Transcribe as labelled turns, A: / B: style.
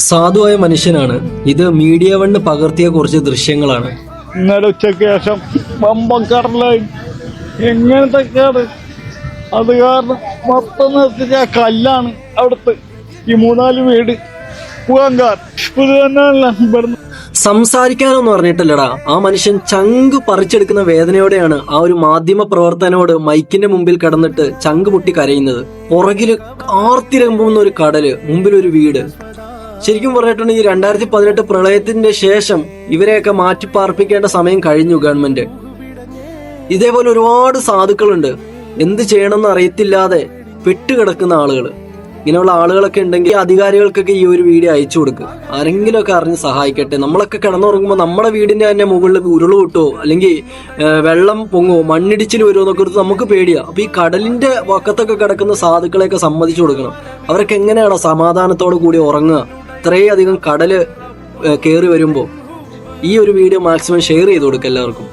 A: സാധുവായ മനുഷ്യനാണ്. ഇത് മീഡിയ വണ്ണ് പകർത്തിയ കുറച്ച് ദൃശ്യങ്ങളാണ്.
B: ഇന്നലെ ഉച്ചയ്ക്ക് ശേഷം പമ്പക്കടലായി എങ്ങനത്തെക്കാണ്. അത് കാരണം മൊത്തം നിർത്തിച്ച കല്ലാണ് അവിടുത്തെ ഈ 3-4 വീട് പൂങ്കാർ ഇത് തന്നെയല്ല ഇവിടുന്ന്.
A: സംസാരിക്കാനൊന്നും പറഞ്ഞിട്ടില്ലടാ. ആ മനുഷ്യൻ ചങ്ക് പറിച്ചെടുക്കുന്ന വേദനയോടെയാണ് ആ ഒരു മാധ്യമ പ്രവർത്തനോട് മൈക്കിന്റെ മുമ്പിൽ കിടന്നിട്ട് ചങ്ക് പൊട്ടി കരയുന്നത്. പുറകില് ആർത്തിരമ്പുന്ന ഒരു കടല്, മുമ്പിലൊരു വീട്. ശരിക്കും പറഞ്ഞിട്ടുണ്ടെങ്കിൽ 2018 പ്രളയത്തിന്റെ ശേഷം ഇവരെയൊക്കെ മാറ്റിപ്പാർപ്പിക്കേണ്ട സമയം കഴിഞ്ഞു ഗവൺമെന്റ്. ഇതേപോലെ ഒരുപാട് സാധുക്കളുണ്ട്, എന്ത് ചെയ്യണമെന്ന് അറിയത്തില്ലാതെ പെട്ടുകിടക്കുന്ന ആളുകൾ. ഇങ്ങനെയുള്ള ആളുകളൊക്കെ ഉണ്ടെങ്കിൽ അധികാരികൾക്കൊക്കെ ഈ ഒരു വീഡിയോ അയച്ചു കൊടുക്കുക. ആരെങ്കിലുമൊക്കെ അറിഞ്ഞ് സഹായിക്കട്ടെ. നമ്മളൊക്കെ കിടന്നുറങ്ങുമ്പോൾ നമ്മുടെ വീടിന്റെ തന്നെ മുകളിൽ ഉരുള് കിട്ടുമോ, അല്ലെങ്കിൽ വെള്ളം പൊങ്ങോ, മണ്ണിടിച്ചിൽ വരുമോ എന്നൊക്കെ കുറിച്ച് നമുക്ക് പേടിയാ. അപ്പൊ ഈ കടലിന്റെ വക്കത്തൊക്കെ കിടക്കുന്ന സാധുക്കളെയൊക്കെ സമ്മതിച്ചു കൊടുക്കണം. അവരൊക്കെ എങ്ങനെയാണോ സമാധാനത്തോടു കൂടി ഉറങ്ങുക? ഇത്രയധികം കടല് കയറി വരുമ്പോൾ ഈ ഒരു വീഡിയോ മാക്സിമം ഷെയർ ചെയ്ത് കൊടുക്കുക എല്ലാവർക്കും.